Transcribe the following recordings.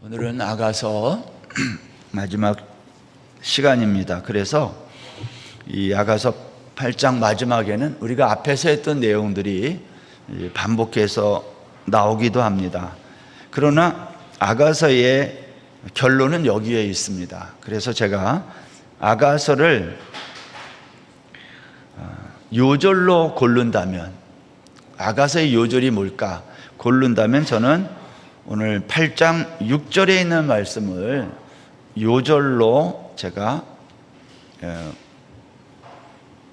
오늘은 아가서 마지막 시간입니다. 그래서 이 아가서 8장 마지막에는 우리가 앞에서 했던 내용들이 반복해서 나오기도 합니다. 그러나 아가서의 결론은 여기에 있습니다. 그래서 제가 아가서를 요절로 고른다면, 아가서의 요절이 뭘까 고른다면 저는 오늘 8장 6절에 있는 말씀을 요절로 제가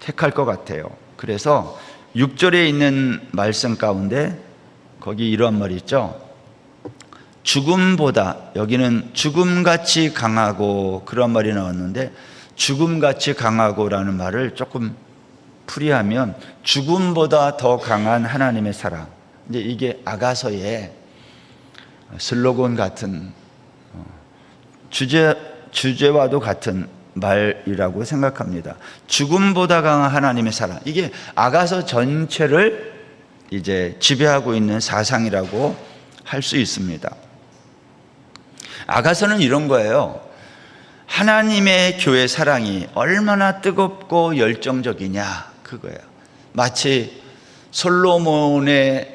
택할 것 같아요. 그래서 6절에 있는 말씀 가운데 거기 이런 말이 있죠. 죽음보다, 여기는 죽음같이 강하고 그런 말이 나왔는데, 죽음같이 강하고라는 말을 조금 풀이하면 죽음보다 더 강한 하나님의 사랑. 이제 이게 아가서의 슬로건 같은 주제와도 같은 말이라고 생각합니다. 죽음보다 강한 하나님의 사랑. 이게 아가서 전체를 이제 지배하고 있는 사상이라고 할 수 있습니다. 아가서는 이런 거예요. 하나님의 교회 사랑이 얼마나 뜨겁고 열정적이냐, 그거예요. 마치 솔로몬의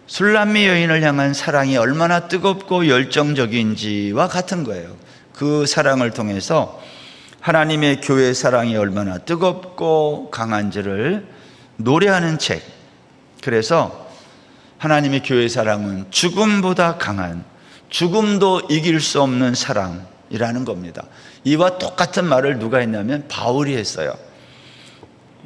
술람미 여인을 향한 사랑이 얼마나 뜨겁고 열정적인지와 같은 거예요. 그 사랑을 통해서 하나님의 교회 사랑이 얼마나 뜨겁고 강한지를 노래하는 책. 그래서 하나님의 교회 사랑은 죽음보다 강한, 죽음도 이길 수 없는 사랑이라는 겁니다. 이와 똑같은 말을 누가 했냐면 바울이 했어요.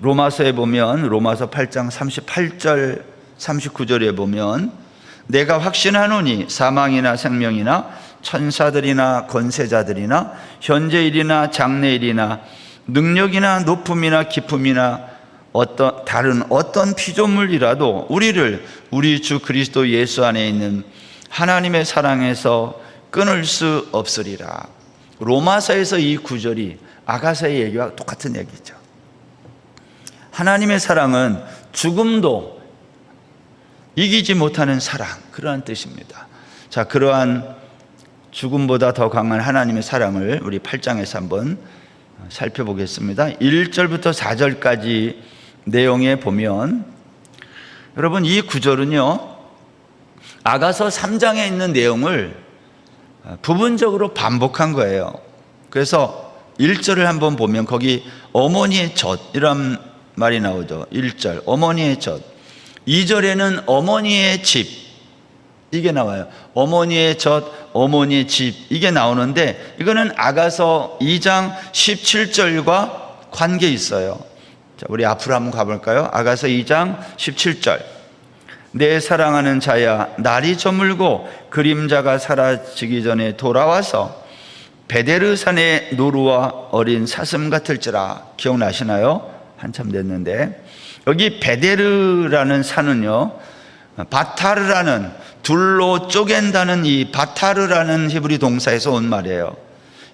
로마서에 보면, 로마서 8장 38절 39절에 보면, 내가 확신하노니 사망이나 생명이나 천사들이나 권세자들이나 현재일이나 장래일이나 능력이나 높음이나 깊음이나 다른 어떤 피조물이라도 우리를 우리 주 그리스도 예수 안에 있는 하나님의 사랑에서 끊을 수 없으리라. 로마서에서 이 구절이 아가서의 얘기와 똑같은 얘기죠. 하나님의 사랑은 죽음도 이기지 못하는 사랑, 그러한 뜻입니다. 자, 그러한 죽음보다 더 강한 하나님의 사랑을 우리 8장에서 한번 살펴보겠습니다. 1절부터 4절까지 내용에 보면, 여러분 이 구절은요, 아가서 3장에 있는 내용을 부분적으로 반복한 거예요. 그래서 1절을 한번 보면 거기 어머니의 젖 이런 말이 나오죠. 1절 어머니의 젖, 2절에는 어머니의 집, 이게 나와요. 어머니의 젖, 어머니의 집, 이게 나오는데 이거는 아가서 2장 17절과 관계 있어요. 자, 우리 앞으로 한번 가볼까요? 아가서 2장 17절. 내 사랑하는 자야, 날이 저물고 그림자가 사라지기 전에 돌아와서 베데르산의 노루와 어린 사슴 같을지라. 기억나시나요? 한참 됐는데, 여기 베데르라는 산은요, 바타르라는, 둘로 쪼갠다는 이 바타르라는 히브리 동사에서 온 말이에요.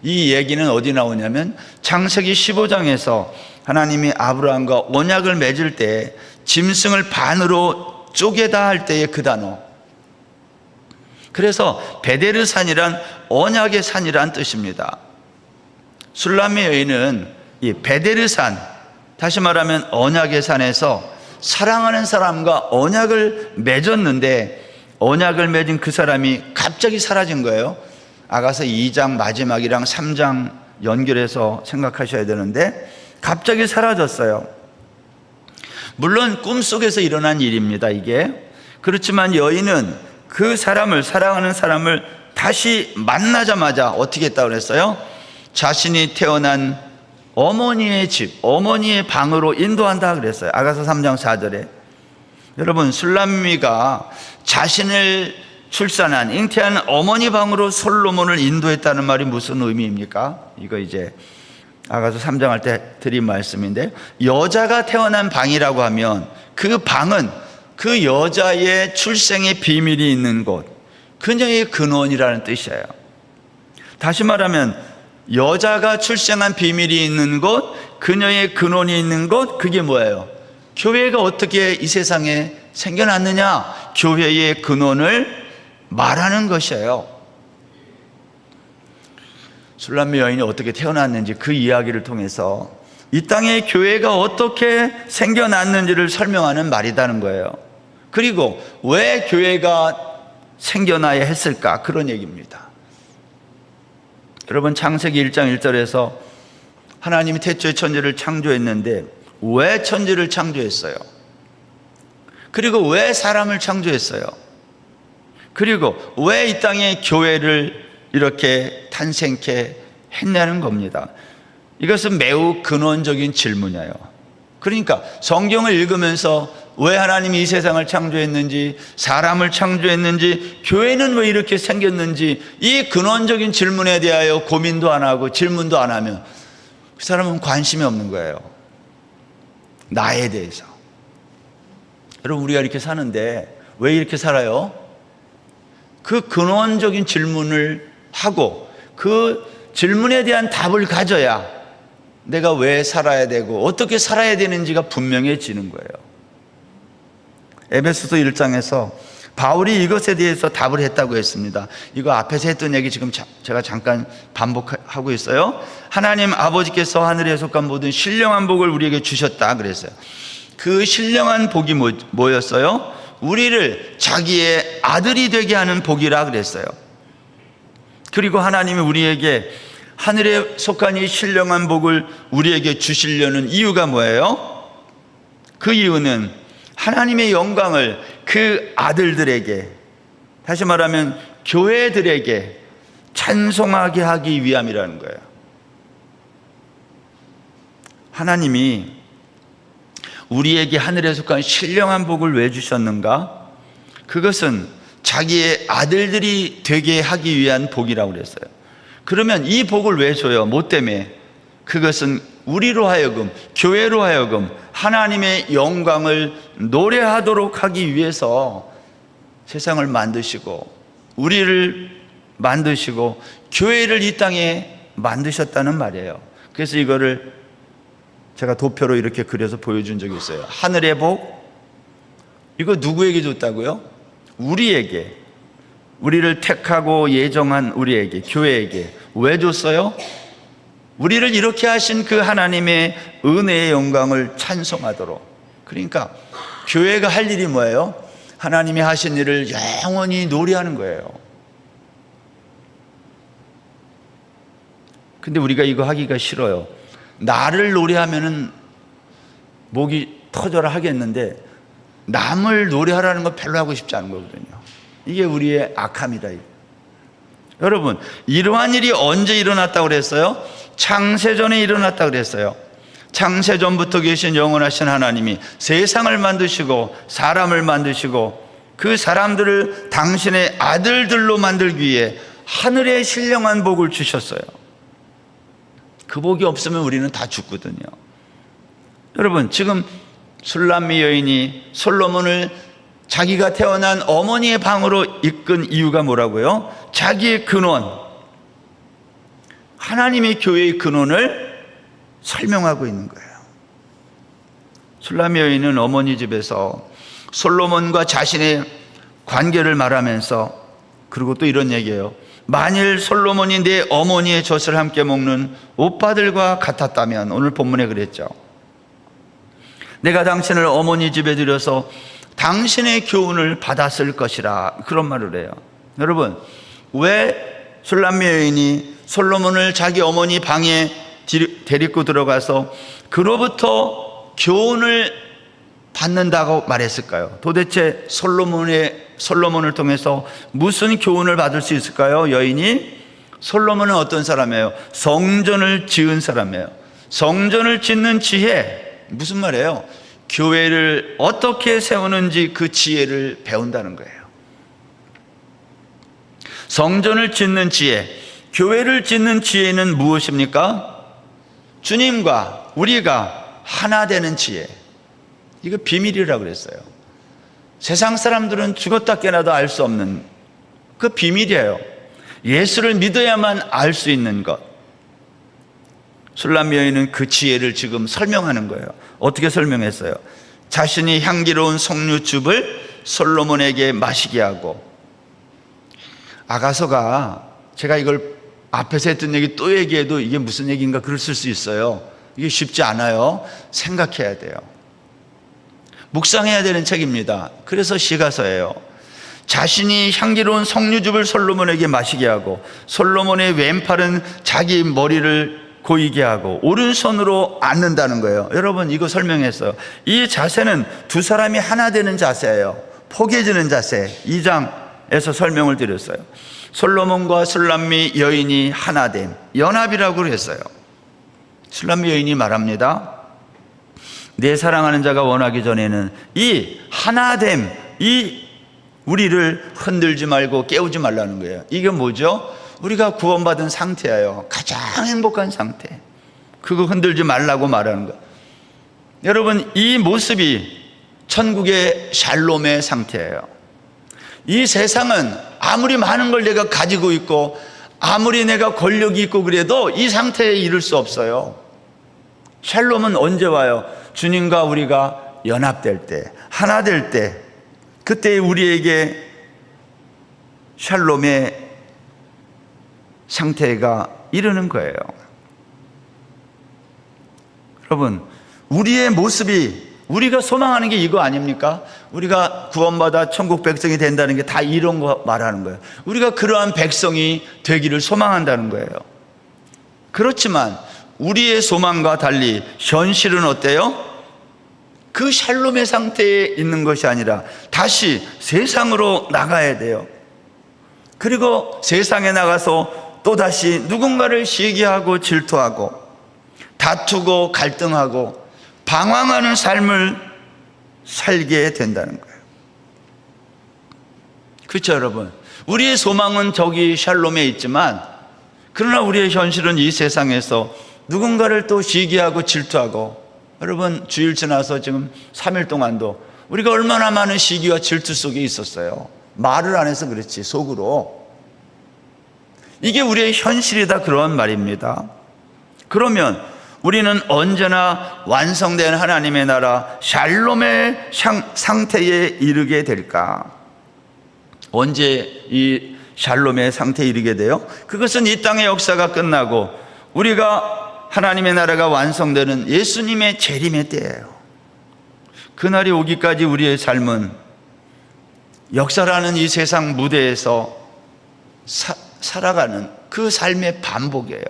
이 얘기는 어디 나오냐면 창세기 15장에서 하나님이 아브라함과 언약을 맺을 때 짐승을 반으로 쪼개다 할 때의 그 단어. 그래서 베데르산이란 언약의 산이란 뜻입니다. 술람미 여인은 이 베데르산, 다시 말하면 언약의 산에서 사랑하는 사람과 언약을 맺었는데, 언약을 맺은 그 사람이 갑자기 사라진 거예요. 아가서 2장 마지막이랑 3장 연결해서 생각하셔야 되는데, 갑자기 사라졌어요. 물론 꿈속에서 일어난 일입니다, 이게. 그렇지만 여인은 그 사람을, 사랑하는 사람을 다시 만나자마자 어떻게 했다고 그랬어요? 자신이 태어난 어머니의 집, 어머니의 방으로 인도한다 그랬어요. 아가서 3장 4절에. 여러분, 술람미가 자신을 출산한, 잉태한 어머니 방으로 솔로몬을 인도했다는 말이 무슨 의미입니까? 이거 이제 아가서 3장 할 때 드린 말씀인데, 여자가 태어난 방이라고 하면 그 방은 그 여자의 출생의 비밀이 있는 곳, 그녀의 근원이라는 뜻이에요. 다시 말하면 여자가 출생한 비밀이 있는 곳, 그녀의 근원이 있는 곳, 그게 뭐예요? 교회가 어떻게 이 세상에 생겨났느냐? 교회의 근원을 말하는 것이에요. 술람미 여인이 어떻게 태어났는지 그 이야기를 통해서 이 땅에 교회가 어떻게 생겨났는지를 설명하는 말이라는 거예요. 그리고 왜 교회가 생겨나야 했을까? 그런 얘기입니다. 여러분, 창세기 1장 1절에서 하나님이 태초에 천지를 창조했는데 왜 천지를 창조했어요? 그리고 왜 사람을 창조했어요? 그리고 왜 이 땅에 교회를 이렇게 탄생케 했냐는 겁니다. 이것은 매우 근원적인 질문이에요. 그러니까 성경을 읽으면서 왜 하나님이 이 세상을 창조했는지, 사람을 창조했는지, 교회는 왜 이렇게 생겼는지, 이 근원적인 질문에 대하여 고민도 안 하고 질문도 안 하면 그 사람은 관심이 없는 거예요. 나에 대해서. 여러분, 우리가 이렇게 사는데 왜 이렇게 살아요? 그 근원적인 질문을 하고 그 질문에 대한 답을 가져야 내가 왜 살아야 되고 어떻게 살아야 되는지가 분명해지는 거예요. 에베소서 1장에서 바울이 이것에 대해서 답을 했다고 했습니다. 이거 앞에서 했던 얘기 지금 제가 잠깐 반복하고 있어요. 하나님 아버지께서 하늘에 속한 모든 신령한 복을 우리에게 주셨다 그랬어요. 그 신령한 복이 뭐였어요? 우리를 자기의 아들이 되게 하는 복이라 그랬어요. 그리고 하나님이 우리에게 하늘에 속한 이 신령한 복을 우리에게 주시려는 이유가 뭐예요? 그 이유는 하나님의 영광을 그 아들들에게, 다시 말하면 교회들에게 찬송하게 하기 위함이라는 거예요. 하나님이 우리에게 하늘에 속한 신령한 복을 왜 주셨는가? 그것은 자기의 아들들이 되게 하기 위한 복이라고 그랬어요. 그러면 이 복을 왜 줘요? 뭐 때문에? 그것은 우리로 하여금, 교회로 하여금 하나님의 영광을 노래하도록 하기 위해서 세상을 만드시고 우리를 만드시고 교회를 이 땅에 만드셨다는 말이에요. 그래서 이거를 제가 도표로 이렇게 그려서 보여준 적이 있어요. 하늘의 복, 이거 누구에게 줬다고요? 우리에게, 우리를 택하고 예정한 우리에게, 교회에게. 왜 줬어요? 우리를 이렇게 하신 그 하나님의 은혜의 영광을 찬송하도록. 그러니까 교회가 할 일이 뭐예요? 하나님이 하신 일을 영원히 노래하는 거예요. 근데 우리가 이거 하기가 싫어요. 나를 노래하면은 목이 터져라 하겠는데 남을 노래하라는 거 별로 하고 싶지 않은 거거든요. 이게 우리의 악함이다. 여러분, 이러한 일이 언제 일어났다고 그랬어요? 창세전에 일어났다고 그랬어요. 창세전부터 계신 영원하신 하나님이 세상을 만드시고 사람을 만드시고 그 사람들을 당신의 아들들로 만들기 위해 하늘의 신령한 복을 주셨어요. 그 복이 없으면 우리는 다 죽거든요. 여러분, 지금 술람미 여인이 솔로몬을 자기가 태어난 어머니의 방으로 이끈 이유가 뭐라고요? 자기의 근원, 하나님의 교회의 근원을 설명하고 있는 거예요. 술람미 여인은 어머니 집에서 솔로몬과 자신의 관계를 말하면서, 그리고 또 이런 얘기예요. 만일 솔로몬이 내 어머니의 젖을 함께 먹는 오빠들과 같았다면, 오늘 본문에 그랬죠. 내가 당신을 어머니 집에 들여서 당신의 교훈을 받았을 것이라, 그런 말을 해요. 여러분, 왜 술람미 여인이 솔로몬을 자기 어머니 방에 데리고 들어가서 그로부터 교훈을 받는다고 말했을까요? 도대체 솔로몬을 통해서 무슨 교훈을 받을 수 있을까요? 여인이, 솔로몬은 어떤 사람이에요? 성전을 지은 사람이에요. 성전을 짓는 지혜, 무슨 말이에요? 교회를 어떻게 세우는지 그 지혜를 배운다는 거예요. 성전을 짓는 지혜, 교회를 짓는 지혜는 무엇입니까? 주님과 우리가 하나 되는 지혜. 이거 비밀이라고 그랬어요. 세상 사람들은 죽었다 깨나도 알 수 없는 그 비밀이에요. 예수를 믿어야만 알 수 있는 것. 술람미 여인은 그 지혜를 지금 설명하는 거예요. 어떻게 설명했어요? 자신이 향기로운 석류즙을 솔로몬에게 마시게 하고, 아가서가, 제가 이걸 앞에서 했던 얘기 또 얘기해도 이게 무슨 얘기인가 그랬을 수 있어요. 이게 쉽지 않아요. 생각해야 돼요. 묵상해야 되는 책입니다. 그래서 시가서예요. 자신이 향기로운 석류즙을 솔로몬에게 마시게 하고 솔로몬의 왼팔은 자기 머리를 고이게 하고 오른손으로 앉는다는 거예요. 여러분, 이거 설명했어요. 이 자세는 두 사람이 하나 되는 자세예요. 포개지는 자세. 2장에서 설명을 드렸어요. 솔로몬과 술람미 여인이 하나됨, 연합이라고 했어요. 술람미 여인이 말합니다. 내 사랑하는 자가 원하기 전에는 이 하나됨, 이 우리를 흔들지 말고 깨우지 말라는 거예요. 이게 뭐죠? 우리가 구원받은 상태예요. 가장 행복한 상태. 그거 흔들지 말라고 말하는 거예요. 여러분, 이 모습이 천국의 샬롬의 상태예요. 이 세상은 아무리 많은 걸 내가 가지고 있고 아무리 내가 권력이 있고 그래도 이 상태에 이를 수 없어요. 샬롬은 언제 와요? 주님과 우리가 연합될 때, 하나 될 때, 그때 우리에게 샬롬의 상태가 이르는 거예요. 여러분, 우리의 모습이, 우리가 소망하는 게 이거 아닙니까? 우리가 구원받아 천국 백성이 된다는 게 다 이런 거 말하는 거예요. 우리가 그러한 백성이 되기를 소망한다는 거예요. 그렇지만 우리의 소망과 달리 현실은 어때요? 그 샬롬의 상태에 있는 것이 아니라 다시 세상으로 나가야 돼요. 그리고 세상에 나가서 또다시 누군가를 시기하고 질투하고 다투고 갈등하고 방황하는 삶을 살게 된다는 거예요. 그렇죠, 여러분? 우리의 소망은 저기 샬롬에 있지만 그러나 우리의 현실은 이 세상에서 누군가를 또 시기하고 질투하고, 여러분, 주일 지나서 지금 3일 동안도 우리가 얼마나 많은 시기와 질투 속에 있었어요. 말을 안 해서 그렇지, 속으로. 이게 우리의 현실이다, 그런 말입니다. 그러면 우리는 언제나 완성된 하나님의 나라 샬롬의 상태에 이르게 될까? 언제 이 샬롬의 상태에 이르게 돼요? 그것은 이 땅의 역사가 끝나고 우리가 하나님의 나라가 완성되는 예수님의 재림의 때예요. 그날이 오기까지 우리의 삶은 역사라는 이 세상 무대에서 살아가는 그 삶의 반복이에요.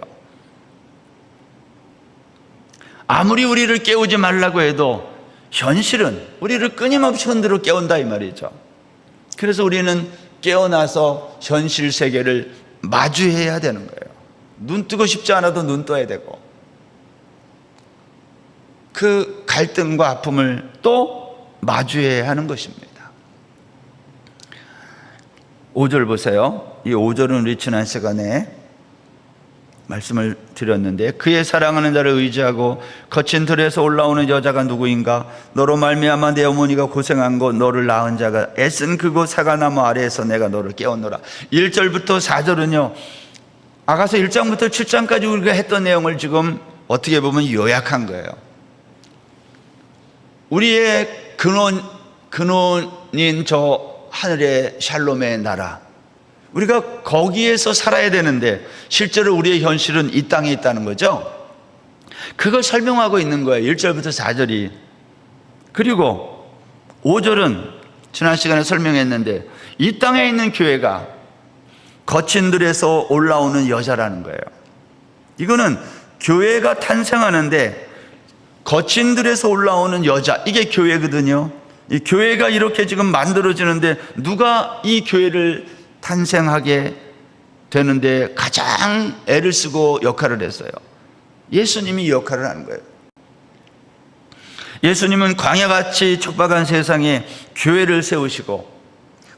아무리 우리를 깨우지 말라고 해도 현실은 우리를 끊임없이 흔들어 깨운다, 이 말이죠. 그래서 우리는 깨어나서 현실 세계를 마주해야 되는 거예요. 눈 뜨고 싶지 않아도 눈 떠야 되고, 그 갈등과 아픔을 또 마주해야 하는 것입니다. 5절 보세요. 이 5절은 우리 지난 시간에 말씀을 드렸는데, 그의 사랑하는 자를 의지하고 거친 들에서 올라오는 여자가 누구인가? 너로 말미암아 내 어머니가 고생한 곳, 너를 낳은 자가 애쓴 그곳 사과나무 아래에서 내가 너를 깨웠노라. 1절부터 4절은요 아가서 1장부터 7장까지 우리가 했던 내용을 지금 어떻게 보면 요약한 거예요. 우리의 근원인 저 하늘의 샬롬의 나라, 우리가 거기에서 살아야 되는데 실제로 우리의 현실은 이 땅에 있다는 거죠. 그걸 설명하고 있는 거예요, 1절부터 4절이. 그리고 5절은 지난 시간에 설명했는데 이 땅에 있는 교회가 거친 들에서 올라오는 여자라는 거예요. 이거는 교회가 탄생하는데 거친 들에서 올라오는 여자, 이게 교회거든요. 이 교회가 이렇게 지금 만들어지는데 누가 이 교회를 탄생하게 되는데 가장 애를 쓰고 역할을 했어요? 예수님이 이 역할을 하는 거예요. 예수님은 광야같이 촉박한 세상에 교회를 세우시고,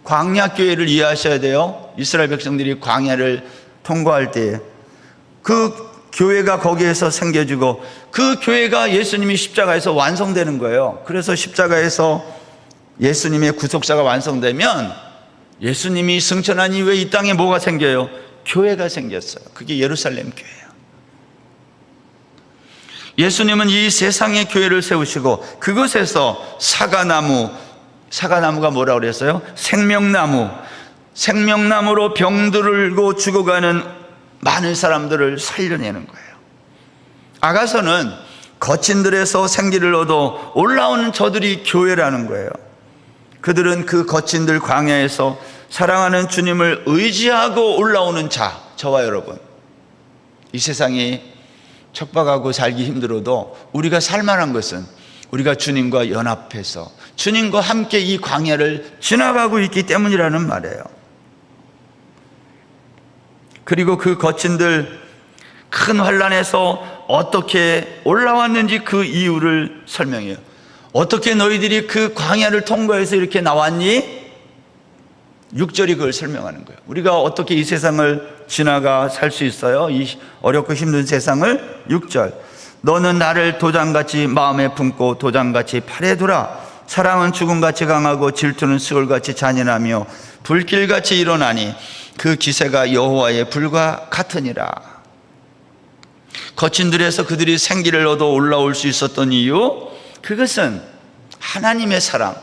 광야 교회를 이해하셔야 돼요. 이스라엘 백성들이 광야를 통과할 때 그 교회가 거기에서 생겨지고 그 교회가 예수님이 십자가에서 완성되는 거예요. 그래서 십자가에서 예수님의 구속사가 완성되면 예수님이 승천한 이후에 이 땅에 뭐가 생겨요? 교회가 생겼어요. 그게 예루살렘 교회예요. 예수님은 이 세상의 교회를 세우시고 그것에서 사과나무가 뭐라고 그랬어요? 생명나무로 병들고 죽어가는 많은 사람들을 살려내는 거예요. 아가서는 거친들에서 생기를 얻어 올라오는 저들이 교회라는 거예요. 그들은 그 거친들 광야에서 사랑하는 주님을 의지하고 올라오는 자, 저와 여러분. 이 세상이 척박하고 살기 힘들어도 우리가 살만한 것은 우리가 주님과 연합해서 주님과 함께 이 광야를 지나가고 있기 때문이라는 말이에요. 그리고 그 거친들 큰 환난에서 어떻게 올라왔는지 그 이유를 설명해요. 어떻게 너희들이 그 광야를 통과해서 이렇게 나왔니? 6절이 그걸 설명하는 거예요. 우리가 어떻게 이 세상을 지나가 살 수 있어요? 이 어렵고 힘든 세상을. 6절, 너는 나를 도장같이 마음에 품고 도장같이 팔에 두라. 사랑은 죽음같이 강하고 질투는 수월같이 잔인하며 불길같이 일어나니 그 기세가 여호와의 불과 같으니라. 거친 들에서 그들이 생기를 얻어 올라올 수 있었던 이유, 그것은 하나님의 사랑,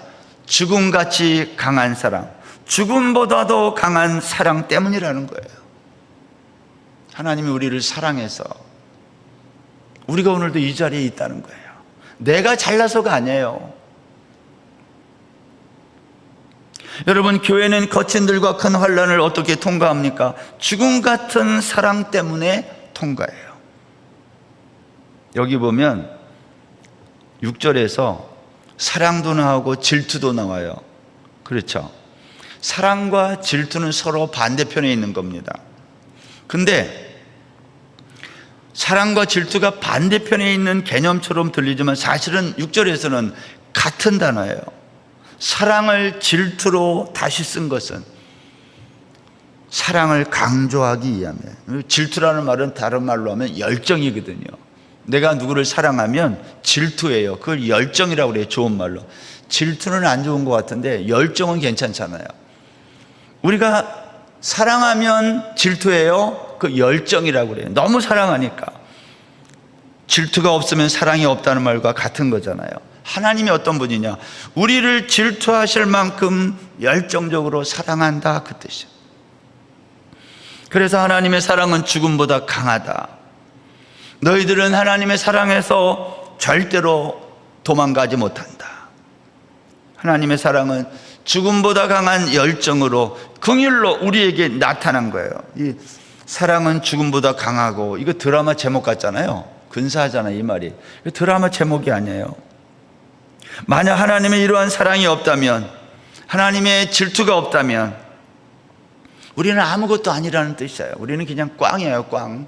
죽음같이 강한 사랑, 죽음보다도 강한 사랑 때문이라는 거예요. 하나님이 우리를 사랑해서 우리가 오늘도 이 자리에 있다는 거예요. 내가 잘나서가 아니에요. 여러분, 교회는 거친들과 큰 환난을 어떻게 통과합니까? 죽음 같은 사랑 때문에 통과해요. 여기 보면 6절에서 사랑도 나오고 질투도 나와요. 그렇죠? 사랑과 질투는 서로 반대편에 있는 겁니다. 근데 사랑과 질투가 반대편에 있는 개념처럼 들리지만 사실은 6절에서는 같은 단어예요. 사랑을 질투로 다시 쓴 것은 사랑을 강조하기 위함이에요. 질투라는 말은 다른 말로 하면 열정이거든요. 내가 누구를 사랑하면 질투예요. 그걸 열정이라고 그래요. 좋은 말로. 질투는 안 좋은 것 같은데 열정은 괜찮잖아요. 우리가 사랑하면 질투예요. 그 열정이라고 그래요. 너무 사랑하니까. 질투가 없으면 사랑이 없다는 말과 같은 거잖아요. 하나님이 어떤 분이냐? 우리를 질투하실 만큼 열정적으로 사랑한다, 그 뜻이에요. 그래서 하나님의 사랑은 죽음보다 강하다. 너희들은 하나님의 사랑에서 절대로 도망가지 못한다. 하나님의 사랑은 죽음보다 강한 열정으로 긍휼로 우리에게 나타난 거예요. 이 사랑은 죽음보다 강하고, 이거 드라마 제목 같잖아요. 근사하잖아요, 이 말이. 이거 드라마 제목이 아니에요. 만약 하나님의 이러한 사랑이 없다면, 하나님의 질투가 없다면 우리는 아무것도 아니라는 뜻이에요. 우리는 그냥 꽝이에요, 꽝.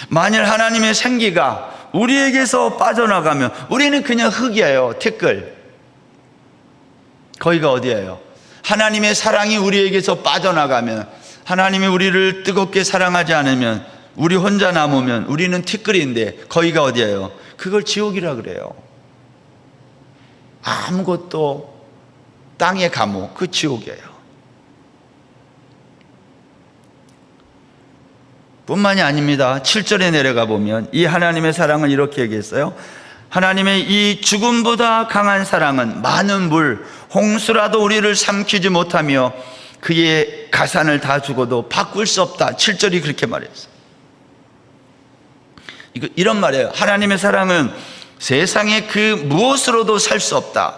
만일 하나님의 생기가 우리에게서 빠져나가면 우리는 그냥 흙이에요, 티끌. 거기가 어디예요? 하나님의 사랑이 우리에게서 빠져나가면, 하나님이 우리를 뜨겁게 사랑하지 않으면, 우리 혼자 남으면 우리는 티끌인데 거기가 어디예요? 그걸 지옥이라 그래요. 아무것도, 땅의 감옥, 그 지옥이에요. 뿐만이 아닙니다. 7절에 내려가 보면 이 하나님의 사랑을 이렇게 얘기했어요. 하나님의 이 죽음보다 강한 사랑은 많은 물, 홍수라도 우리를 삼키지 못하며 그의 가산을 다 주고도 바꿀 수 없다. 7절이 그렇게 말했어요. 이런 말이에요. 하나님의 사랑은 세상에 그 무엇으로도 살 수 없다.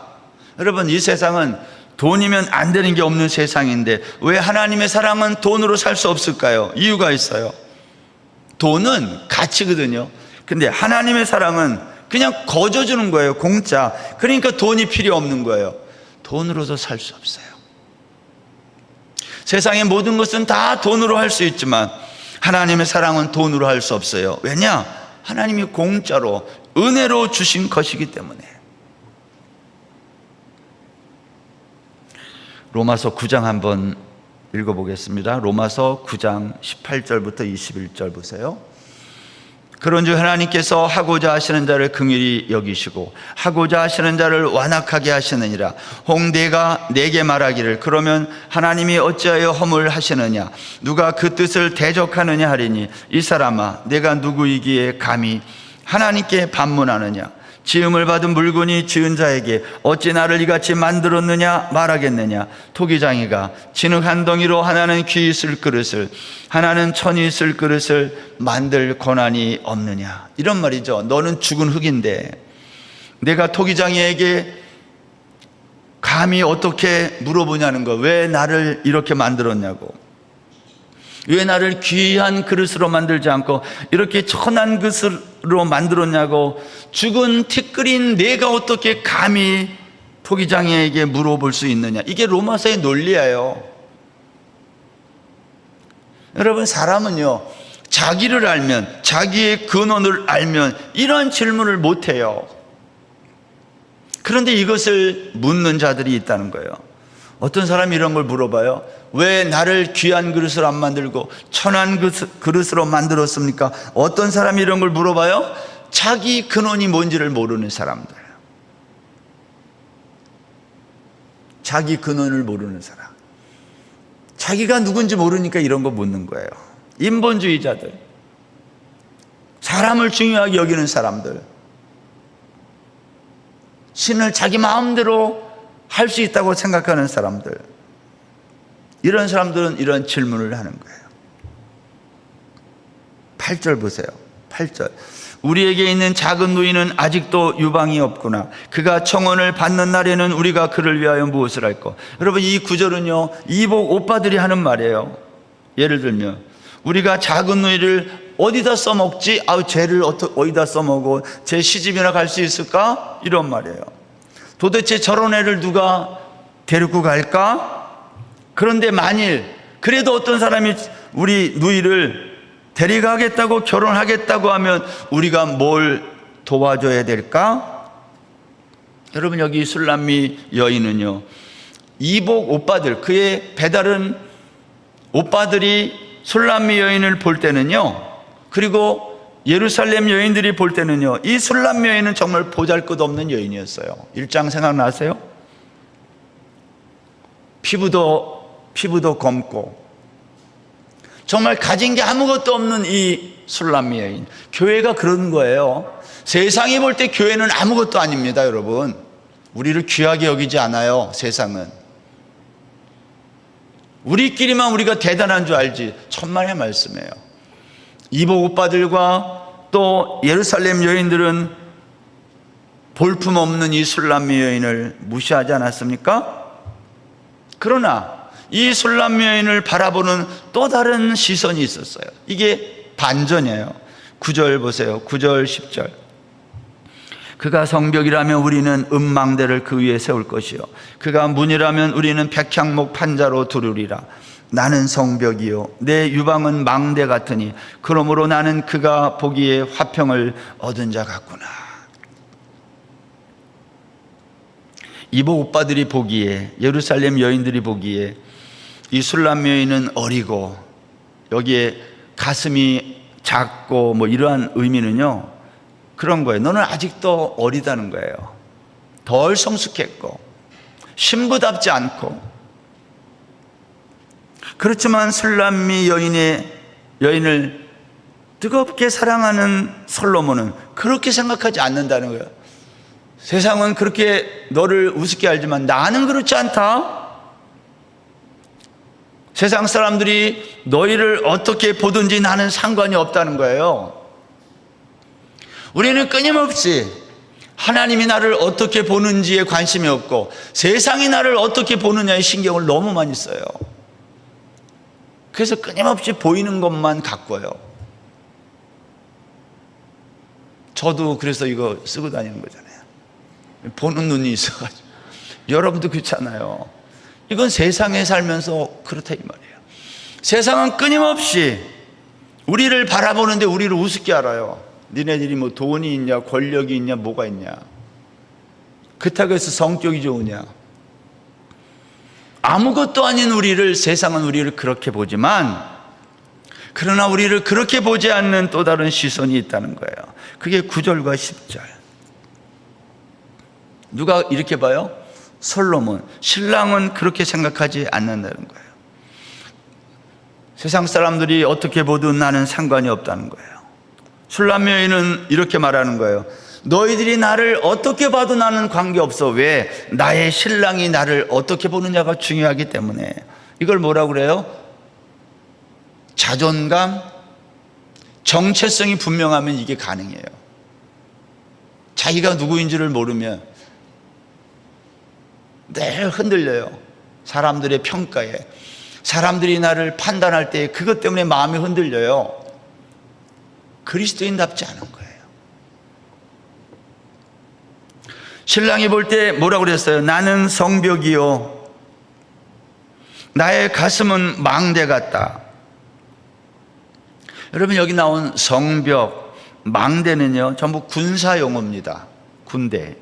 여러분, 이 세상은 돈이면 안 되는 게 없는 세상인데 왜 하나님의 사랑은 돈으로 살 수 없을까요? 이유가 있어요. 돈은 가치거든요. 근데 하나님의 사랑은 그냥 거저주는 거예요, 공짜. 그러니까 돈이 필요 없는 거예요. 돈으로도 살 수 없어요. 세상의 모든 것은 다 돈으로 할 수 있지만 하나님의 사랑은 돈으로 할 수 없어요. 왜냐? 하나님이 공짜로 은혜로 주신 것이기 때문에. 로마서 9장 한번 읽어보겠습니다. 로마서 9장 18절부터 21절 보세요. 그런즉 하나님께서 하고자 하시는 자를 긍휼히 여기시고 하고자 하시는 자를 완악하게 하시느니라. 홍대가 내게 말하기를 그러면 하나님이 어찌하여 허물하시느냐, 누가 그 뜻을 대적하느냐 하리니, 이 사람아 내가 누구이기에 감히 하나님께 반문하느냐. 지음을 받은 물건이 지은 자에게 어찌 나를 이같이 만들었느냐 말하겠느냐. 토기장이가 진흙 한 덩이로 하나는 귀 있을 그릇을 하나는 천이 있을 그릇을 만들 권한이 없느냐. 이런 말이죠. 너는 죽은 흙인데 내가 토기장이에게 감히 어떻게 물어보냐는 거. 왜 나를 이렇게 만들었냐고. 왜 나를 귀한 그릇으로 만들지 않고 이렇게 천한 그릇으로 만들었냐고. 죽은 티끌인 내가 어떻게 감히 토기장이에게 물어볼 수 있느냐. 이게 로마서의 논리예요. 여러분, 사람은요, 자기를 알면, 자기의 근원을 알면 이런 질문을 못해요. 그런데 이것을 묻는 자들이 있다는 거예요. 어떤 사람이 이런 걸 물어봐요. 왜 나를 귀한 그릇으로 안 만들고 천한 그릇으로 만들었습니까? 어떤 사람이 이런 걸 물어봐요? 자기 근원이 뭔지를 모르는 사람들. 자기 근원을 모르는 사람. 자기가 누군지 모르니까 이런 거 묻는 거예요. 인본주의자들, 사람을 중요하게 여기는 사람들, 신을 자기 마음대로 할 수 있다고 생각하는 사람들, 이런 사람들은 이런 질문을 하는 거예요. 8절 보세요. 8절. 우리에게 있는 작은 누이는 아직도 유방이 없구나. 그가 청혼을 받는 날에는 우리가 그를 위하여 무엇을 할까? 여러분, 이 구절은요, 이복 오빠들이 하는 말이에요. 예를 들면 우리가 작은 누이를 어디다 써먹지? 쟤를 어디다 써먹고 쟤 시집이나 갈 수 있을까? 이런 말이에요. 도대체 저런 애를 누가 데리고 갈까? 그런데 만일 그래도 어떤 사람이 우리 누이를 데려가겠다고, 결혼하겠다고 하면 우리가 뭘 도와줘야 될까? 여러분, 여기 술람미 여인은요, 이복 오빠들, 그의 배다른 오빠들이 술람미 여인을 볼 때는요, 그리고 예루살렘 여인들이 볼 때는요, 이 술람 여인은 정말 보잘것없는 여인이었어요. 1장 생각나세요? 피부도 검고 정말 가진 게 아무것도 없는 이 술람 여인. 교회가 그런 거예요. 세상이 볼 때 교회는 아무것도 아닙니다. 여러분, 우리를 귀하게 여기지 않아요. 세상은 우리끼리만 우리가 대단한 줄 알지. 천만의 말씀이에요. 이복 오빠들과 또 예루살렘 여인들은 볼품없는 이 술람미 여인을 무시하지 않았습니까? 그러나 이 술람미 여인을 바라보는 또 다른 시선이 있었어요. 이게 반전이에요. 9절 보세요. 9절 10절. 그가 성벽이라면 우리는 음망대를 그 위에 세울 것이요 그가 문이라면 우리는 백향목 판자로 두르리라. 나는 성벽이요 내 유방은 망대 같으니 그러므로 나는 그가 보기에 화평을 얻은 자 같구나. 이복 오빠들이 보기에, 예루살렘 여인들이 보기에 이 술람 여인은 어리고 여기에 가슴이 작고 뭐 이러한 의미는요, 그런 거예요. 너는 아직도 어리다는 거예요. 덜 성숙했고 신부답지 않고. 그렇지만 술람미 여인을 뜨겁게 사랑하는 솔로몬은 그렇게 생각하지 않는다는 거예요. 세상은 그렇게 너를 우습게 알지만 나는 그렇지 않다. 세상 사람들이 너희를 어떻게 보든지 나는 상관이 없다는 거예요. 우리는 끊임없이 하나님이 나를 어떻게 보는지에 관심이 없고 세상이 나를 어떻게 보느냐에 신경을 너무 많이 써요. 그래서 끊임없이 보이는 것만 가꿔요. 저도 그래서 이거 쓰고 다니는 거잖아요. 보는 눈이 있어가지고. 여러분도 그렇잖아요. 이건 세상에 살면서 그렇다 이 말이에요. 세상은 끊임없이 우리를 바라보는데 우리를 우습게 알아요. 니네들이 뭐 돈이 있냐, 권력이 있냐, 뭐가 있냐, 그렇다고 해서 성격이 좋으냐. 아무것도 아닌 우리를, 세상은 우리를 그렇게 보지만, 그러나 우리를 그렇게 보지 않는 또 다른 시선이 있다는 거예요. 그게 9절과 10절. 누가 이렇게 봐요? 솔로몬. 신랑은 그렇게 생각하지 않는다는 거예요. 세상 사람들이 어떻게 보든 나는 상관이 없다는 거예요. 술람 여인은 이렇게 말하는 거예요. 너희들이 나를 어떻게 봐도 나는 관계없어. 왜? 나의 신랑이 나를 어떻게 보느냐가 중요하기 때문에. 이걸 뭐라고 그래요? 자존감, 정체성이 분명하면 이게 가능해요. 자기가 누구인지를 모르면 늘 흔들려요. 사람들의 평가에, 사람들이 나를 판단할 때 그것 때문에 마음이 흔들려요. 그리스도인답지 않은 거예요. 신랑이 볼 때 뭐라고 그랬어요? 나는 성벽이요, 나의 가슴은 망대 같다. 여러분, 여기 나온 성벽, 망대는요 전부 군사 용어입니다. 군대.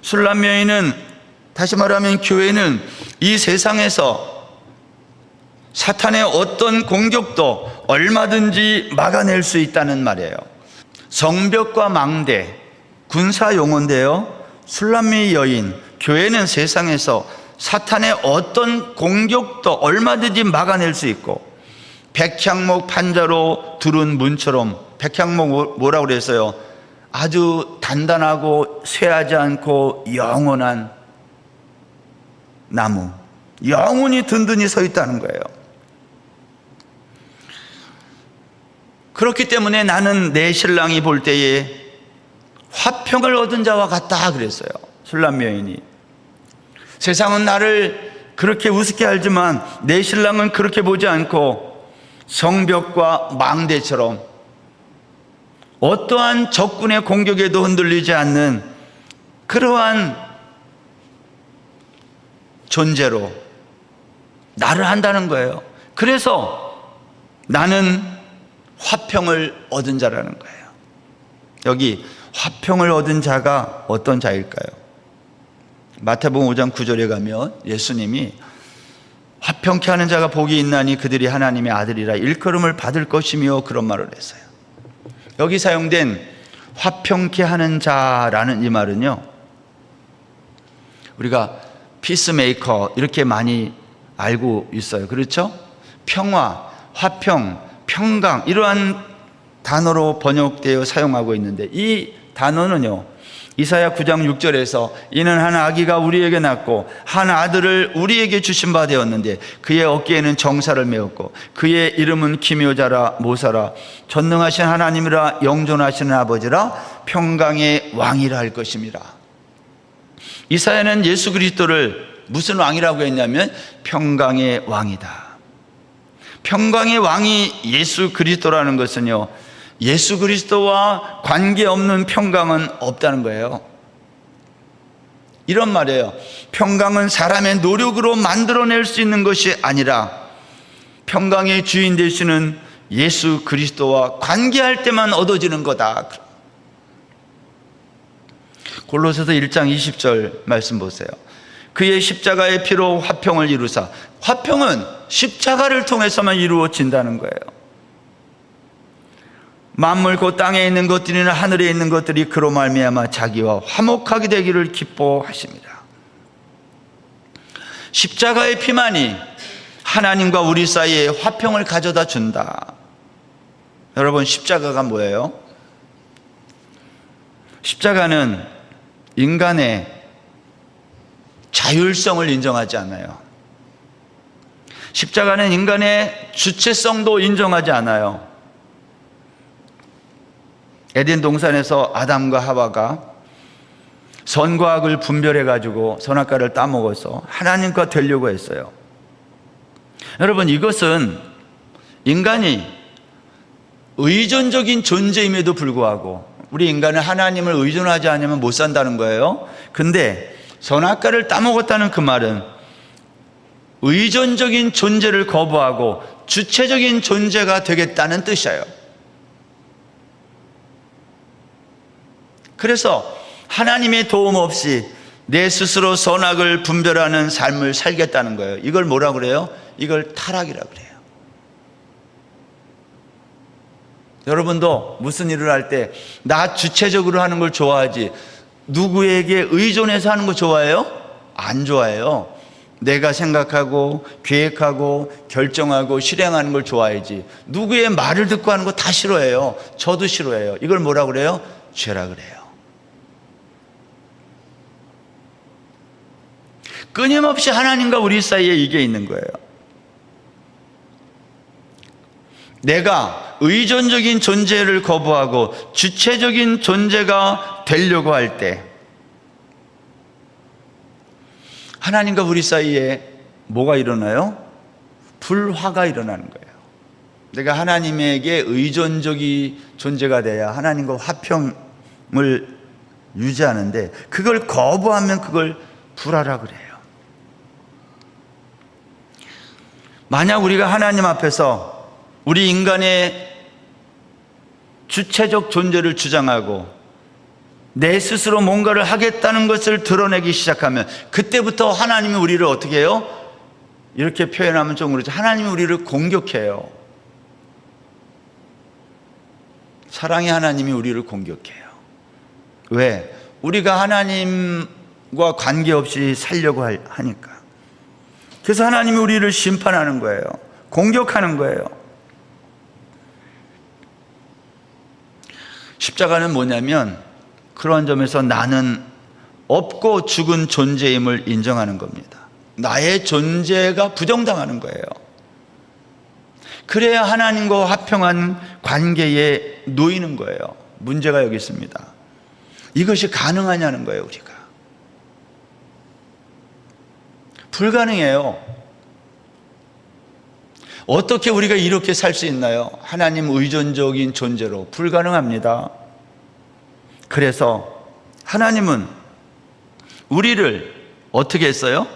술람 여인은, 다시 말하면 교회는 이 세상에서 사탄의 어떤 공격도 얼마든지 막아낼 수 있다는 말이에요. 성벽과 망대, 군사 용어인데요, 술람미 여인, 교회는 세상에서 사탄의 어떤 공격도 얼마든지 막아낼 수 있고, 백향목 판자로 두른 문처럼, 백향목 뭐라고 그랬어요? 아주 단단하고 쇠하지 않고 영원한 나무, 영원히 든든히 서 있다는 거예요. 그렇기 때문에 나는 내 신랑이 볼 때에 화평을 얻은 자와 같다 그랬어요. 술람 여인이. 세상은 나를 그렇게 우습게 알지만 내 신랑은 그렇게 보지 않고 성벽과 망대처럼 어떠한 적군의 공격에도 흔들리지 않는 그러한 존재로 나를 한다는 거예요. 그래서 나는 화평을 얻은 자라는 거예요. 여기 화평을 얻은 자가 어떤 자일까요? 마태복음 5장 9절에 가면 예수님이 화평케 하는 자가 복이 있나니 그들이 하나님의 아들이라 일컬음을 받을 것이며, 그런 말을 했어요. 여기 사용된 화평케 하는 자라는 이 말은요, 우리가 피스메이커 이렇게 많이 알고 있어요. 그렇죠? 평화, 화평, 평강, 이러한 단어로 번역되어 사용하고 있는데, 이 단어는요, 이사야 9장 6절에서 이는 한 아기가 우리에게 낳고 한 아들을 우리에게 주신 바 되었는데 그의 어깨에는 정사를 메었고 그의 이름은 기묘자라 모사라 전능하신 하나님이라 영존하시는 아버지라 평강의 왕이라 할 것입니다. 이사야는 예수 그리스도를 무슨 왕이라고 했냐면 평강의 왕이다. 평강의 왕이 예수 그리스도라는 것은요, 예수 그리스도와 관계없는 평강은 없다는 거예요. 이런 말이에요. 평강은 사람의 노력으로 만들어낼 수 있는 것이 아니라 평강의 주인 되시는 예수 그리스도와 관계할 때만 얻어지는 거다. 골로새서 1장 20절 말씀 보세요. 그의 십자가의 피로 화평을 이루사, 화평은 십자가를 통해서만 이루어진다는 거예요. 만물 곧 땅에 있는 것들이나 하늘에 있는 것들이 그로 말미암아 자기와 화목하게 되기를 기뻐하십니다. 십자가의 피만이 하나님과 우리 사이에 화평을 가져다 준다. 여러분, 십자가가 뭐예요? 십자가는 인간의 자율성을 인정하지 않아요. 십자가는 인간의 주체성도 인정하지 않아요. 에덴 동산에서 아담과 하와가 선과 악을 분별해가지고 선악과를 따먹어서 하나님과 되려고 했어요. 여러분, 이것은 인간이 의존적인 존재임에도 불구하고, 우리 인간은 하나님을 의존하지 않으면 못 산다는 거예요. 근데 선악과를 따먹었다는 그 말은 의존적인 존재를 거부하고 주체적인 존재가 되겠다는 뜻이에요. 그래서 하나님의 도움 없이 내 스스로 선악을 분별하는 삶을 살겠다는 거예요. 이걸 뭐라 그래요? 이걸 타락이라고 그래요. 여러분도 무슨 일을 할 때 나 주체적으로 하는 걸 좋아하지 누구에게 의존해서 하는 거 좋아해요? 안 좋아해요. 내가 생각하고 계획하고 결정하고 실행하는 걸 좋아해야지 누구의 말을 듣고 하는 거 다 싫어해요. 저도 싫어해요. 이걸 뭐라 그래요? 죄라 그래요. 끊임없이 하나님과 우리 사이에 이게 있는 거예요. 내가 의존적인 존재를 거부하고 주체적인 존재가 되려고 할 때 하나님과 우리 사이에 뭐가 일어나요? 불화가 일어나는 거예요. 내가 하나님에게 의존적인 존재가 돼야 하나님과 화평을 유지하는데 그걸 거부하면 그걸 불화라 그래요. 만약 우리가 하나님 앞에서 우리 인간의 주체적 존재를 주장하고 내 스스로 뭔가를 하겠다는 것을 드러내기 시작하면 그때부터 하나님이 우리를 어떻게 해요? 이렇게 표현하면 좀 그렇죠. 하나님이 우리를 공격해요. 사랑의 하나님이 우리를 공격해요. 왜? 우리가 하나님과 관계없이 살려고 하니까. 그래서 하나님이 우리를 심판하는 거예요. 공격하는 거예요. 십자가는 뭐냐면 그런 점에서 나는 없고 죽은 존재임을 인정하는 겁니다. 나의 존재가 부정당하는 거예요. 그래야 하나님과 화평한 관계에 놓이는 거예요. 문제가 여기 있습니다. 이것이 가능하냐는 거예요, 우리가. 불가능해요. 어떻게 우리가 이렇게 살 수 있나요? 하나님 의존적인 존재로 불가능합니다. 그래서 하나님은 우리를 어떻게 했어요?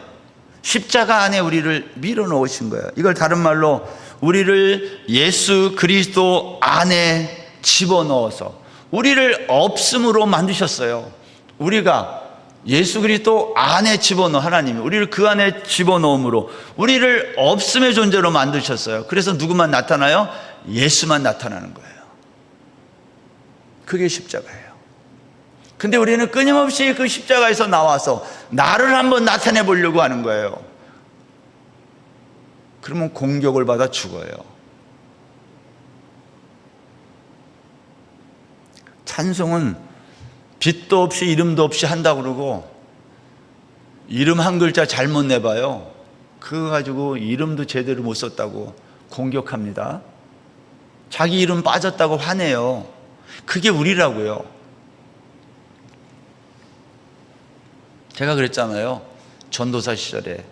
십자가 안에 우리를 밀어넣으신 거예요. 이걸 다른 말로 우리를 예수 그리스도 안에 집어넣어서 우리를 없음으로 만드셨어요. 우리가 예수 그리스도 안에 집어넣어 하나님이 우리를 그 안에 집어넣음으로 우리를 없음의 존재로 만드셨어요. 그래서 누구만 나타나요? 예수만 나타나는 거예요. 그게 십자가예요. 근데 우리는 끊임없이 그 십자가에서 나와서 나를 한번 나타내 보려고 하는 거예요. 그러면 공격을 받아 죽어요. 찬송은 빛도 없이 이름도 없이 한다고 그러고 이름 한 글자 잘못 내봐요. 그거 가지고 이름도 제대로 못 썼다고 공격합니다. 자기 이름 빠졌다고 화내요. 그게 우리라고요. 제가 그랬잖아요. 전도사 시절에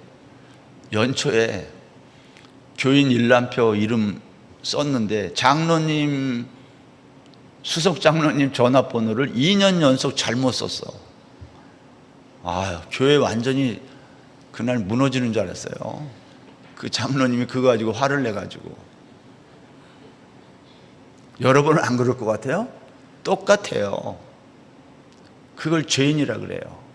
연초에 교인 일람표 이름 썼는데 장로님, 수석 장로님 전화번호를 2년 연속 잘못 썼어. 교회 완전히 그날 무너지는 줄 알았어요. 그 장로님이 그거 가지고 화를 내가지고. 여러분은 안 그럴 것 같아요? 똑같아요. 그걸 죄인이라 그래요.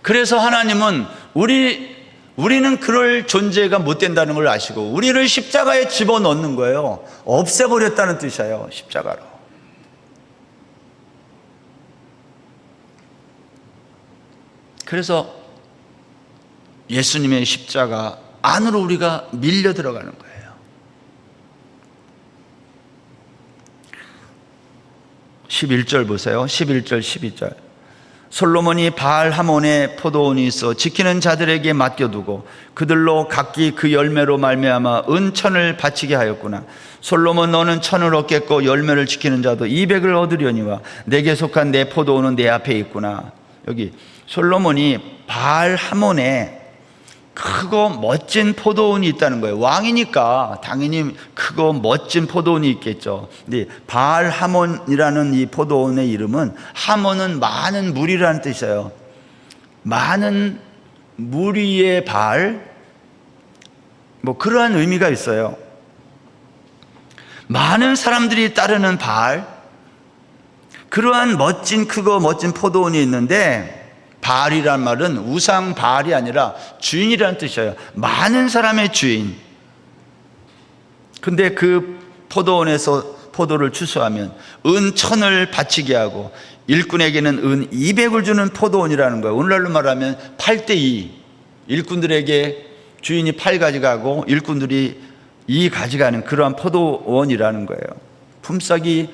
그래서 하나님은 우리는 그럴 존재가 못 된다는 걸 아시고 우리를 십자가에 집어넣는 거예요. 없애버렸다는 뜻이에요. 십자가로. 그래서 예수님의 십자가 안으로 우리가 밀려 들어가는 거예요. 11절 보세요. 11절 12절. 솔로몬이 바알 하몬에 포도원이 있어 지키는 자들에게 맡겨두고 그들로 각기 그 열매로 말미암아 은천을 바치게 하였구나. 솔로몬 너는 천을 얻겠고 열매를 지키는 자도 200을 얻으려니와 내게 속한 내 포도원은 내 앞에 있구나. 여기 솔로몬이 바알 하몬에 크고 멋진 포도원이 있다는 거예요. 왕이니까 당연히 크고 멋진 포도원이 있겠죠. 근데 바알 하몬이라는 이 포도원의 이름은, 하몬은 많은 무리라는 뜻이에요. 많은 무리의 바알, 그러한 의미가 있어요. 많은 사람들이 따르는 바알, 그러한 멋진 크고 멋진 포도원이 있는데, 바알이란 말은 우상 바알이 아니라 주인이라는 뜻이에요. 많은 사람의 주인. 근데 그 포도원에서 포도를 추수하면 은 1000을 바치게 하고 일꾼에게는 은 200을 주는 포도원이라는 거예요. 오늘날로 말하면 8대2. 일꾼들에게 주인이 8 가져가고 일꾼들이 2 가져가는 그러한 포도원이라는 거예요. 품삯이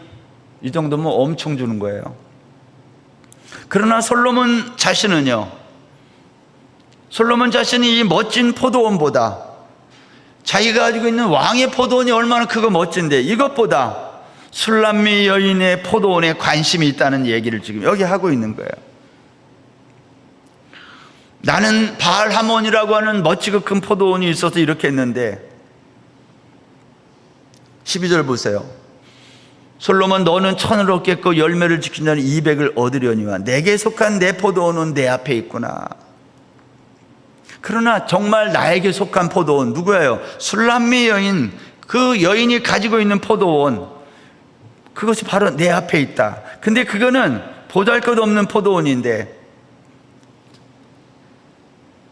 이 정도면 엄청 주는 거예요. 그러나 솔로몬 자신은요, 솔로몬 자신이 이 멋진 포도원보다, 자기가 가지고 있는 왕의 포도원이 얼마나 크고 멋진데, 이것보다 술람미 여인의 포도원에 관심이 있다는 얘기를 지금 여기 하고 있는 거예요. 나는 바알 하몬이라고 하는 멋지고 큰 포도원이 있어서 이렇게 했는데, 12절 보세요. 솔로몬, 너는 천을 얻겠고 열매를 지킨 자는 200을 얻으려니와 내게 속한 내 포도원은 내 앞에 있구나. 그러나 정말 나에게 속한 포도원 누구예요? 술람미 여인, 그 여인이 가지고 있는 포도원, 그것이 바로 내 앞에 있다. 근데 그거는 보잘것없는 포도원인데,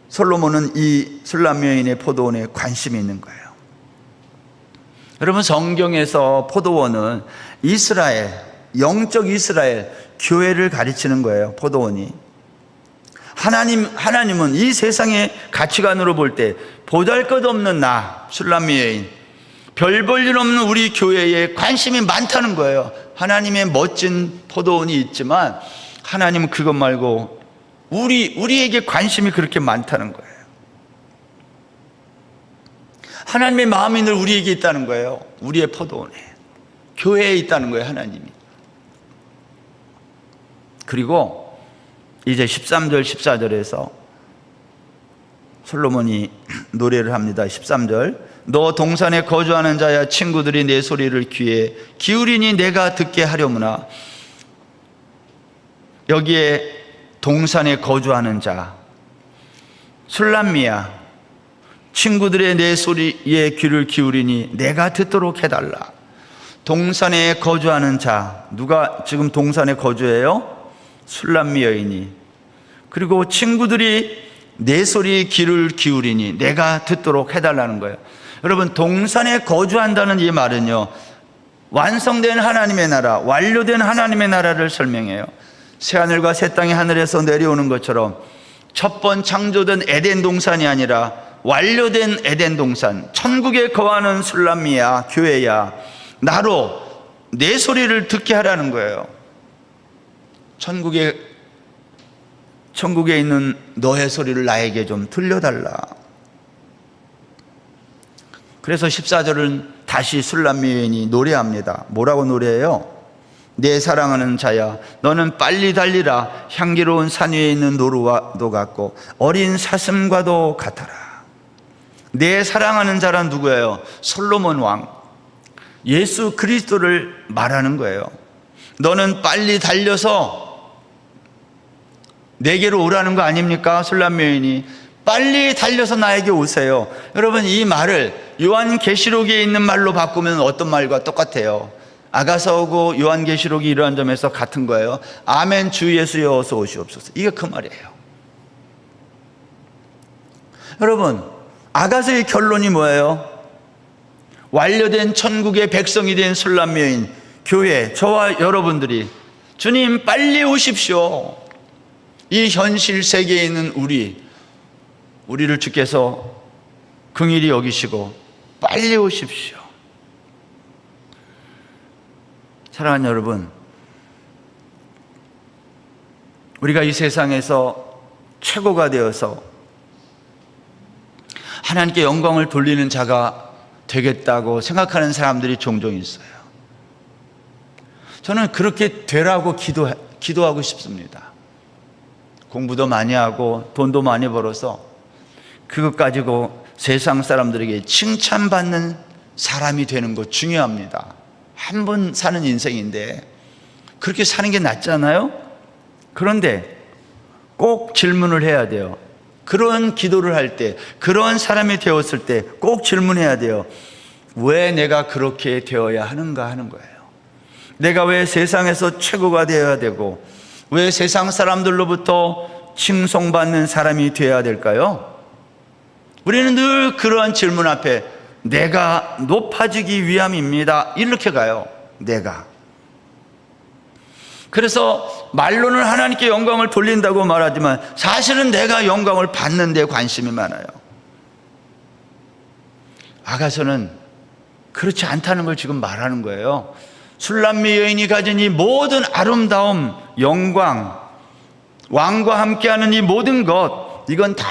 솔로몬은 이 술람미 여인의 포도원에 관심이 있는 거예요. 여러분, 성경에서 포도원은 이스라엘, 영적 이스라엘, 교회를 가르치는 거예요. 포도원이. 하나님은 이 세상의 가치관으로 볼 때 보잘것없는 나, 술람미 여인, 별 볼 일 없는 우리 교회에 관심이 많다는 거예요. 하나님의 멋진 포도원이 있지만 하나님은 그것 말고 우리에게 관심이 그렇게 많다는 거예요. 하나님의 마음이 늘 우리에게 있다는 거예요. 우리의 포도원에, 교회에 있다는 거예요, 하나님이. 그리고 이제 13절, 14절에서 솔로몬이 노래를 합니다. 13절, 너 동산에 거주하는 자야, 친구들이 내 소리를 귀에 기울이니 내가 듣게 하려무나. 여기에 동산에 거주하는 자, 술람미야, 친구들의 내 소리에 귀를 기울이니 내가 듣도록 해달라. 동산에 거주하는 자, 누가 지금 동산에 거주해요? 술람미 여인이. 그리고 친구들이 내 소리에 귀를 기울이니 내가 듣도록 해달라는 거예요. 여러분, 동산에 거주한다는 이 말은요, 완성된 하나님의 나라, 완료된 하나님의 나라를 설명해요. 새하늘과 새 땅이 하늘에서 내려오는 것처럼 첫 번 창조된 에덴 동산이 아니라 완료된 에덴 동산, 천국에 거하는 술람미야, 교회야, 나로 내 소리를 듣게 하라는 거예요. 천국에 있는 너의 소리를 나에게 좀 들려달라. 그래서 14절은 다시 술람미 여인이 노래합니다. 뭐라고 노래해요? 내 사랑하는 자야, 너는 빨리 달리라. 향기로운 산 위에 있는 노루와도 같고 어린 사슴과도 같아라. 내 사랑하는 자란 누구예요? 솔로몬 왕, 예수 그리스도를 말하는 거예요. 너는 빨리 달려서 내게로 오라는 거 아닙니까? 술람미 여인이 빨리 달려서 나에게 오세요. 여러분, 이 말을 요한계시록에 있는 말로 바꾸면 어떤 말과 똑같아요? 아가서하고 요한계시록이 이러한 점에서 같은 거예요. 아멘, 주 예수여 어서 오시옵소서. 이게 그 말이에요. 여러분, 아가서의 결론이 뭐예요? 완료된 천국의 백성이 된 술람미 여인, 교회, 저와 여러분들이 주님 빨리 오십시오. 이 현실 세계에 있는 우리를 주께서 긍휼히 여기시고 빨리 오십시오. 사랑하는 여러분, 우리가 이 세상에서 최고가 되어서 하나님께 영광을 돌리는 자가 되겠다고 생각하는 사람들이 종종 있어요. 저는 그렇게 되라고 기도하고 싶습니다. 공부도 많이 하고 돈도 많이 벌어서 그것 가지고 세상 사람들에게 칭찬받는 사람이 되는 거 중요합니다. 한 번 사는 인생인데 그렇게 사는 게 낫잖아요? 그런데 꼭 질문을 해야 돼요. 그런 기도를 할 때, 그런 사람이 되었을 때 꼭 질문해야 돼요. 왜 내가 그렇게 되어야 하는가 하는 거예요. 내가 왜 세상에서 최고가 되어야 되고 왜 세상 사람들로부터 칭송받는 사람이 되어야 될까요? 우리는 늘 그러한 질문 앞에 내가 높아지기 위함입니다, 이렇게 가요. 내가. 그래서 말로는 하나님께 영광을 돌린다고 말하지만 사실은 내가 영광을 받는 데 관심이 많아요. 아가서는 그렇지 않다는 걸 지금 말하는 거예요. 술람미 여인이 가진 이 모든 아름다움, 영광, 왕과 함께하는 이 모든 것, 이건 다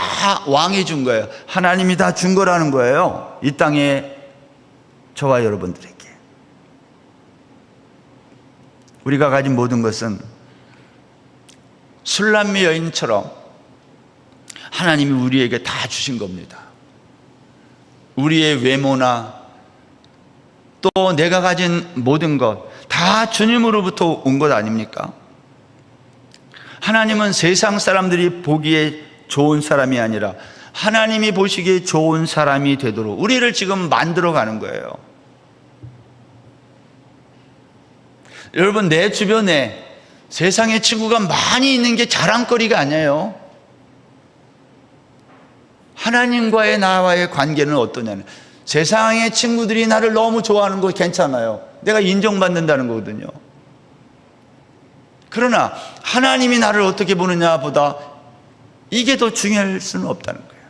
왕이 준 거예요. 하나님이 다 준 거라는 거예요. 이 땅에 저와 여러분들에게. 우리가 가진 모든 것은 술람미 여인처럼 하나님이 우리에게 다 주신 겁니다. 우리의 외모나 또 내가 가진 모든 것 다 주님으로부터 온 것 아닙니까? 하나님은 세상 사람들이 보기에 좋은 사람이 아니라 하나님이 보시기에 좋은 사람이 되도록 우리를 지금 만들어 가는 거예요. 여러분, 내 주변에 세상에 친구가 많이 있는 게 자랑거리가 아니에요. 하나님과의 나와의 관계는 어떠냐는, 세상의 친구들이 나를 너무 좋아하는 거 괜찮아요. 내가 인정받는다는 거거든요. 그러나 하나님이 나를 어떻게 보느냐 보다 이게 더 중요할 수는 없다는 거예요.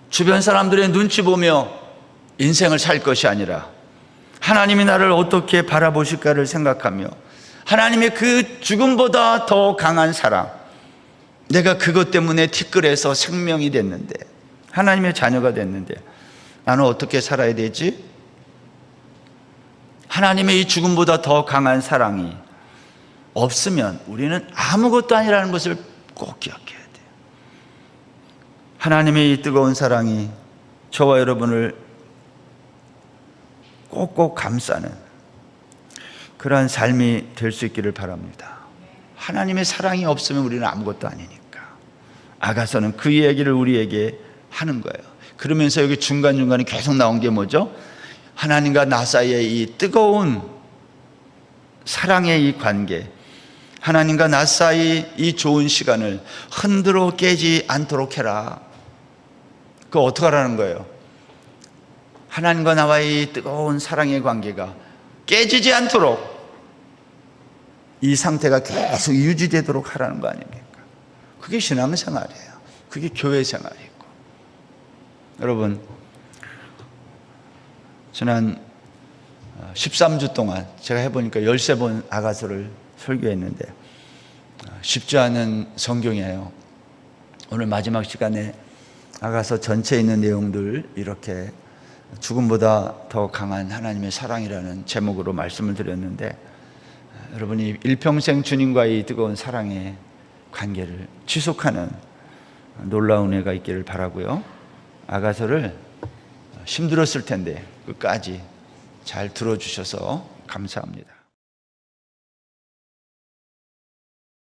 주변 사람들의 눈치 보며 인생을 살 것이 아니라 하나님이 나를 어떻게 바라보실까를 생각하며 하나님의 그 죽음보다 더 강한 사랑, 내가 그것 때문에 티끌에서 생명이 됐는데, 하나님의 자녀가 됐는데 나는 어떻게 살아야 되지? 하나님의 이 죽음보다 더 강한 사랑이 없으면 우리는 아무것도 아니라는 것을 꼭 기억해야 돼요. 하나님의 이 뜨거운 사랑이 저와 여러분을 꼭꼭 감싸는 그러한 삶이 될 수 있기를 바랍니다. 하나님의 사랑이 없으면 우리는 아무것도 아니니까. 아가서는 그 이야기를 우리에게 하는 거예요. 그러면서 여기 중간중간에 계속 나온 게 뭐죠? 하나님과 나 사이의 이 뜨거운 사랑의 이 관계, 하나님과 나 사이 이 좋은 시간을 흔들어 깨지 않도록 해라. 그거 어떻게 하라는 거예요? 하나님과 나와의 이 뜨거운 사랑의 관계가 깨지지 않도록 이 상태가 계속 유지되도록 하라는 거 아닙니까? 그게 신앙생활이에요. 그게 교회생활이고. 여러분, 지난 13주 동안 제가 해보니까 13번 아가서를 설교했는데 쉽지 않은 성경이에요. 오늘 마지막 시간에 아가서 전체에 있는 내용들 이렇게 죽음보다 더 강한 하나님의 사랑이라는 제목으로 말씀을 드렸는데, 여러분이 일평생 주님과의 뜨거운 사랑의 관계를 지속하는 놀라운 은혜가 있기를 바라고요. 아가서를 힘들었을 텐데 끝까지 잘 들어주셔서 감사합니다.